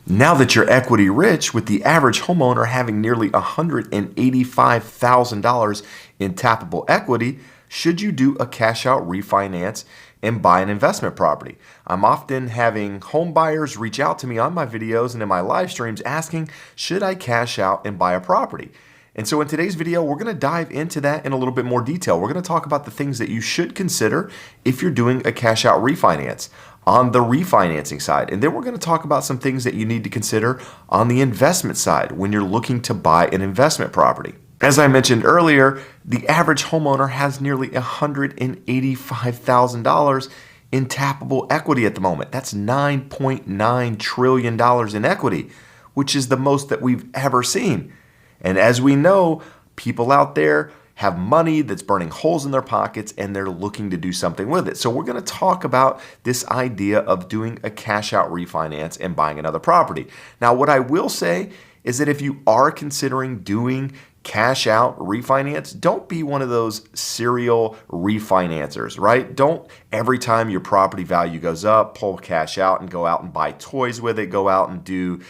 Now that you're equity rich, with the average homeowner having nearly $185,000 in tappable equity, should you do a cash out refinance and buy an investment property? I'm often having home buyers reach out to me on my videos and in my live streams asking, should I cash out and buy a property? And so in today's video, we're going to dive into that in a little bit more detail. We're going to talk about the things that you should consider if you're doing a cash out refinance on the refinancing side. And then we're going to talk about some things that you need to consider on the investment side when you're looking to buy an investment property. As I mentioned earlier, the average homeowner has nearly $185,000 in tappable equity at the moment. That's $9.9 trillion in equity, which is the most that we've ever seen. And as we know, people out there have money that's burning holes in their pockets and they're looking to do something with it. So we're going to talk about this idea of doing a cash out refinance and buying another property. Now, what I will say is that if you are considering doing cash out refinance, don't be one of those serial refinancers, right? Don't every time your property value goes up, pull cash out and go out and buy toys with it, go out and do,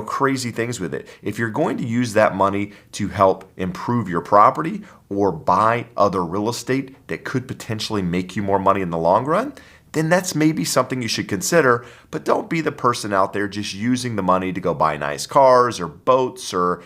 crazy things with it. If you're going to use that money to help improve your property or buy other real estate that could potentially make you more money in the long run, then that's maybe something you should consider. But don't be the person out there just using the money to go buy nice cars or boats or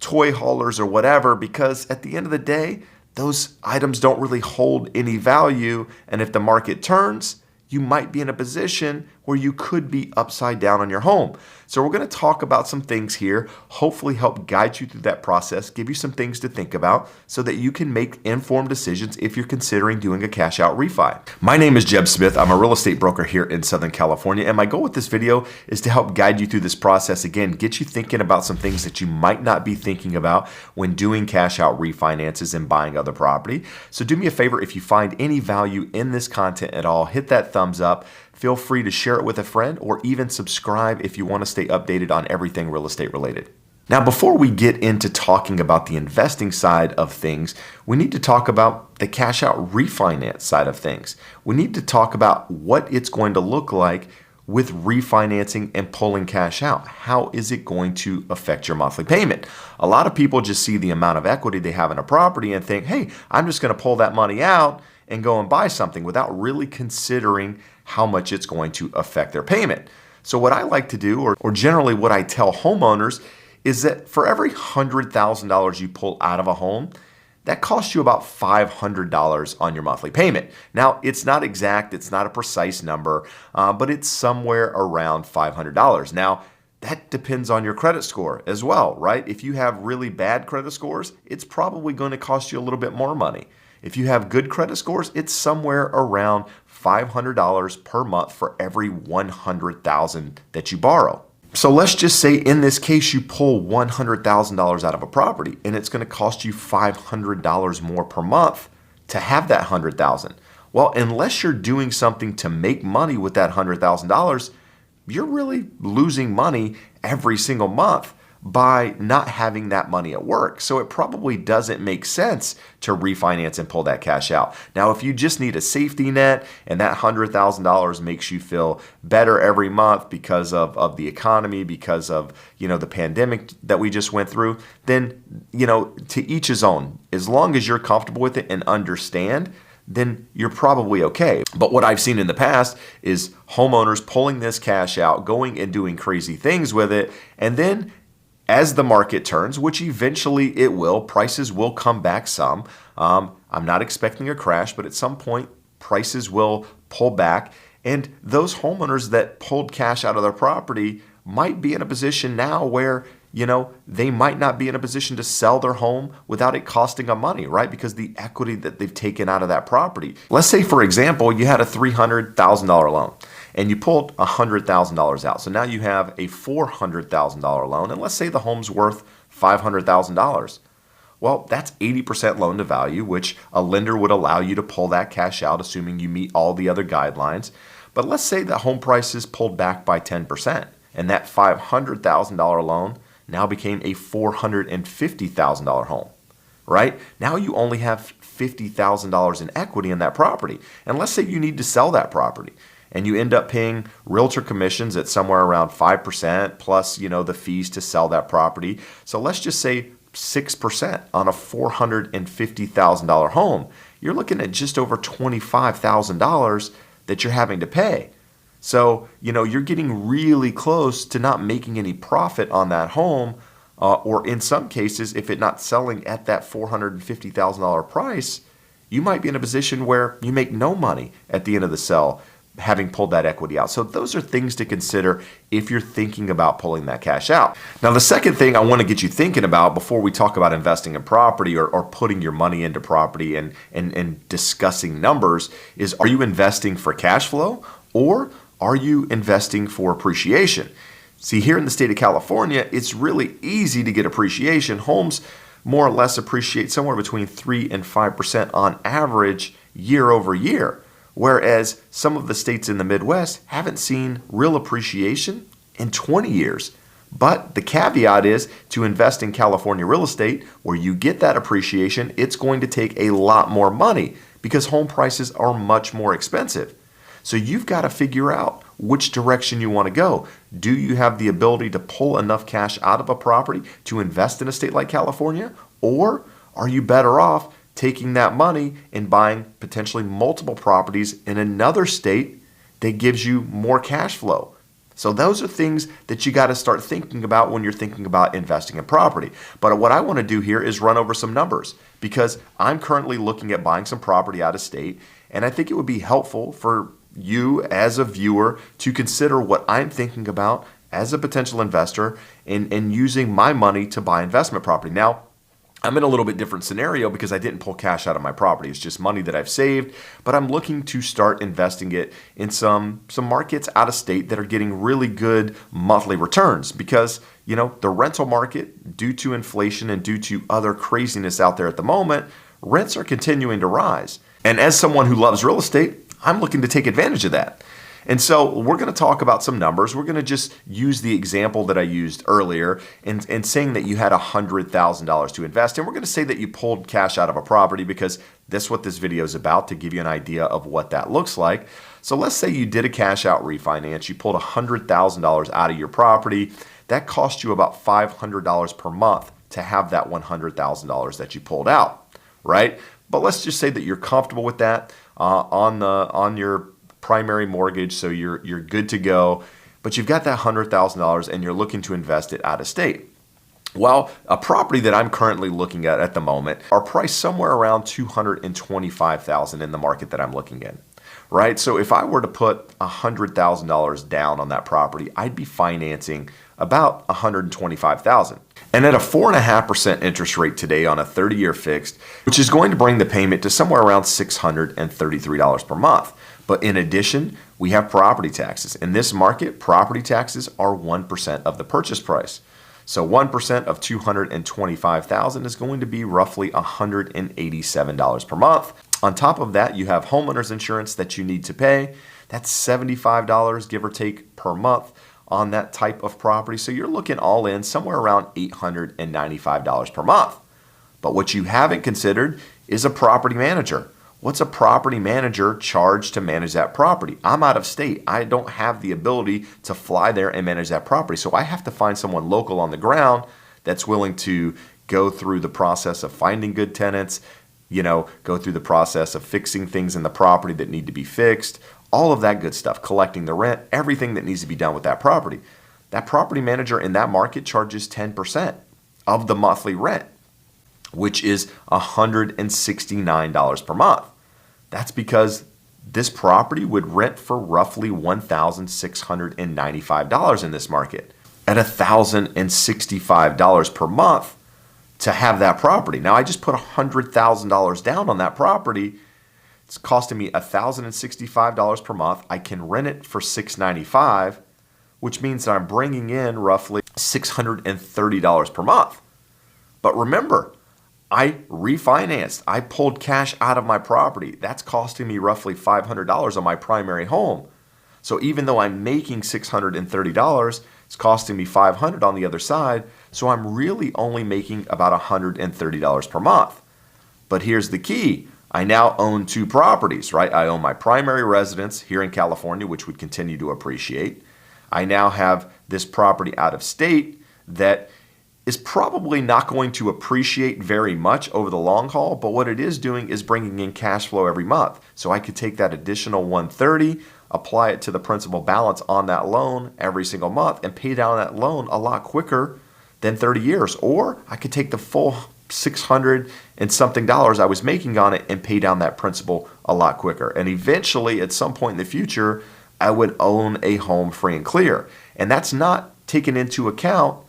toy haulers or whatever, because at the end of the day, those items don't really hold any value. And if the market turns, you might be in a position where you could be upside down on your home. So we're going to talk about some things here, hopefully help guide you through that process, give you some things to think about so that you can make informed decisions if you're considering doing a cash out refi. My name is Jeb Smith. I'm a real estate broker here in Southern California, and my goal with this video is to help guide you through this process. Again, get you thinking about some things that you might not be thinking about when doing cash out refinances and buying other property. So do me a favor, if you find any value in this content at all, hit that thumbs up. Feel free to share it with a friend or even subscribe if you want to stay updated on everything real estate related. Now, before we get into talking about the investing side of things, we need to talk about the cash out refinance side of things. We need to talk about what it's going to look like with refinancing and pulling cash out. How is it going to affect your monthly payment? A lot of people just see the amount of equity they have in a property and think, hey, I'm just going to pull that money out and go and buy something without really considering how much it's going to affect their payment. So what I like to do, or generally what I tell homeowners, is that for every $100,000 you pull out of a home, that costs you about $500 on your monthly payment. Now, it's not exact, it's not a precise number, but it's somewhere around $500. Now, that depends on your credit score as well, right? If you have really bad credit scores, it's probably going to cost you a little bit more money. If you have good credit scores, it's somewhere around $500 per month for every $100,000 that you borrow. So let's just say in this case, you pull $100,000 out of a property and it's going to cost you $500 more per month to have that $100,000. Well, unless you're doing something to make money with that $100,000, you're really losing money every single month by not having that money at work. So it probably doesn't make sense to refinance and pull that cash out. Now, if you just need a safety net and that $100,000 makes you feel better every month because of the economy, because of, the pandemic that we just went through, then, to each his own. As long as you're comfortable with it and understand, then you're probably okay. But what I've seen in the past is homeowners pulling this cash out, going and doing crazy things with it, and then as the market turns, which eventually it will, prices will come back some. I'm not expecting a crash, but at some point, prices will pull back. And those homeowners that pulled cash out of their property might be in a position now where, they might not be in a position to sell their home without it costing them money, right? Because the equity that they've taken out of that property. Let's say, for example, you had a $300,000 loan and you pulled $100,000 out. So now you have a $400,000 loan, and let's say the home's worth $500,000. Well, that's 80% loan to value, which a lender would allow you to pull that cash out, assuming you meet all the other guidelines. But let's say that home prices pulled back by 10%, and that $500,000 loan now became a $450,000 home, right? Now you only have $50,000 in equity in that property. And let's say you need to sell that property. and you end up paying realtor commissions at somewhere around 5% plus, the fees to sell that property. So let's just say 6% on a $450,000 home. You're looking at just over $25,000 that you're having to pay. So, you're getting really close to not making any profit on that home, or in some cases, if it's not selling at that $450,000 price, you might be in a position where you make no money at the end of the sale, having pulled that equity out. So those are things to consider if you're thinking about pulling that cash out. Now, the second thing I want to get you thinking about before we talk about investing in property or putting your money into property and discussing numbers is, are you investing for cash flow or are you investing for appreciation? See, here in the state of California, it's really easy to get appreciation. Homes more or less appreciate somewhere between 3 and 5% on average year over year. Whereas some of the states in the Midwest haven't seen real appreciation in 20 years. But the caveat is to invest in California real estate where you get that appreciation, it's going to take a lot more money because home prices are much more expensive. So you've got to figure out which direction you want to go. Do you have the ability to pull enough cash out of a property to invest in a state like California? Or are you better off taking that money and buying potentially multiple properties in another state that gives you more cash flow? So those are things that you got to start thinking about when you're thinking about investing in property. But what I want to do here is run over some numbers because I'm currently looking at buying some property out of state, and I think it would be helpful for you as a viewer to consider what I'm thinking about as a potential investor in using my money to buy investment property. Now, I'm in a little bit different scenario because I didn't pull cash out of my property. It's just money that I've saved, but I'm looking to start investing it in some markets out of state that are getting really good monthly returns because, the rental market, due to inflation and due to other craziness out there at the moment, rents are continuing to rise. And as someone who loves real estate, I'm looking to take advantage of that. And so we're going to talk about some numbers. We're going to just use the example that I used earlier in saying that you had $100,000 to invest. And we're going to say that you pulled cash out of a property because that's what this video is about, to give you an idea of what that looks like. So let's say you did a cash out refinance. You pulled $100,000 out of your property. That cost you about $500 per month to have that $100,000 that you pulled out, right? But let's just say that you're comfortable with that on your primary mortgage, so you're good to go, but you've got that $100,000 and you're looking to invest it out of state. Well, a property that I'm currently looking at the moment are priced somewhere around $225,000 in the market that I'm looking in, right? So if I were to put $100,000 down on that property, I'd be financing about $125,000. And at a 4.5% interest rate today on a 30-year fixed, which is going to bring the payment to somewhere around $633 per month. But in addition, we have property taxes. In this market, property taxes are 1% of the purchase price. So 1% of $225,000 is going to be roughly $187 per month. On top of that, you have homeowners insurance that you need to pay. That's $75, give or take, per month on that type of property. So you're looking all in somewhere around $895 per month. But what you haven't considered is a property manager. What's a property manager charged to manage that property? I'm out of state. I don't have the ability to fly there and manage that property. So I have to find someone local on the ground that's willing to go through the process of finding good tenants, go through the process of fixing things in the property that need to be fixed, all of that good stuff, collecting the rent, everything that needs to be done with that property. That property manager in that market charges 10% of the monthly rent, which is $169 per month. That's because this property would rent for roughly $1,695 in this market at $1,065 per month to have that property. Now, I just put $100,000 down on that property. It's costing me $1,065 per month. I can rent it for $695, which means that I'm bringing in roughly $630 per month. But remember, I refinanced. I pulled cash out of my property. That's costing me roughly $500 on my primary home. So even though I'm making $630, it's costing me $500 on the other side. So I'm really only making about $130 per month. But here's the key. I now own two properties, right? I own my primary residence here in California, which would continue to appreciate. I now have this property out of state that is probably not going to appreciate very much over the long haul, but what it is doing is bringing in cash flow every month. So I could take that additional 130, apply it to the principal balance on that loan every single month and pay down that loan a lot quicker than 30 years. Or I could take the full $600 and something I was making on it and pay down that principal a lot quicker. And eventually, at some point in the future, I would own a home free and clear. And that's not taking into account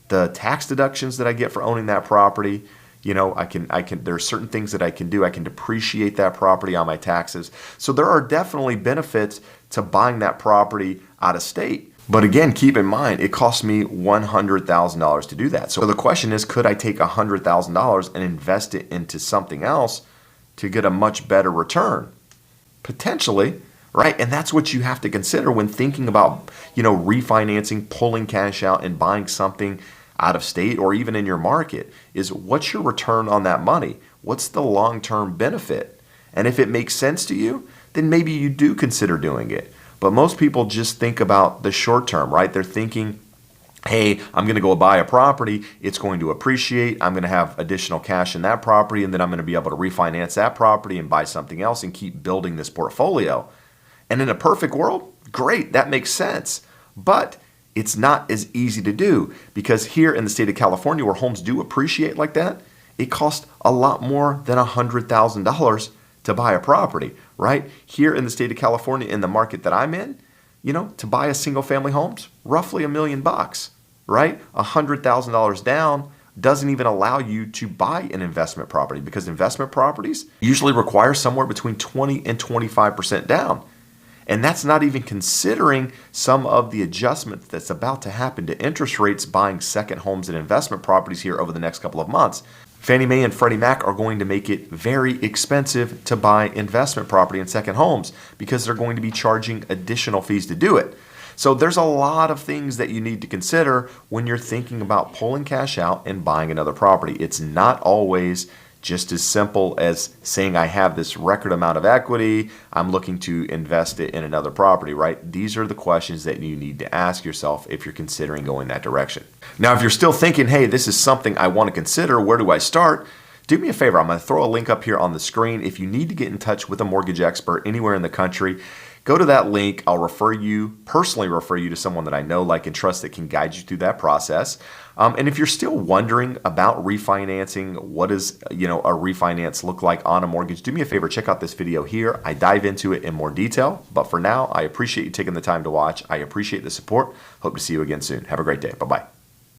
the tax deductions that I get for owning that property. You know, there are certain things that I can do. I can depreciate that property on my taxes. So there are definitely benefits to buying that property out of state. But again, keep in mind, it costs me $100,000 to do that. So the question is, could I take $100,000 and invest it into something else to get a much better return? Potentially, right? And that's what you have to consider when thinking about, refinancing, pulling cash out and buying something out of state or even in your market, is what's your return on that money? What's the long-term benefit? And if it makes sense to you, then maybe you do consider doing it. But most people just think about the short term, right? They're thinking, hey, I'm going to go buy a property. It's going to appreciate. I'm going to have additional cash in that property, and then I'm going to be able to refinance that property and buy something else and keep building this portfolio. And in a perfect world, great, that makes sense. But it's not as easy to do, because here in the state of California, where homes do appreciate like that, it costs a lot more than $100,000 to buy a property, right? Here in the state of California, in the market that I'm in, to buy a single family home's roughly $1 million, right? $100,000 down doesn't even allow you to buy an investment property, because investment properties usually require somewhere between 20 and 25% down. And that's not even considering some of the adjustments that's about to happen to interest rates buying second homes and investment properties here over the next couple of months. Fannie Mae and Freddie Mac are going to make it very expensive to buy investment property and second homes, because they're going to be charging additional fees to do it. So there's a lot of things that you need to consider when you're thinking about pulling cash out and buying another property. It's not always just as simple as saying I have this record amount of equity, I'm looking to invest it in another property, right? These are the questions that you need to ask yourself if you're considering going that direction. Now, if you're still thinking, hey, this is something I want to consider, where do I start? Do me a favor, I'm going to throw a link up here on the screen. If you need to get in touch with a mortgage expert anywhere in the country, go to that link. I'll personally refer you to someone that I know, like, and trust that can guide you through that process. And if you're still wondering about refinancing, what does a refinance look like on a mortgage, do me a favor, check out this video here. I dive into it in more detail. But for now, I appreciate you taking the time to watch. I appreciate the support. Hope to see you again soon. Have a great day. Bye-bye.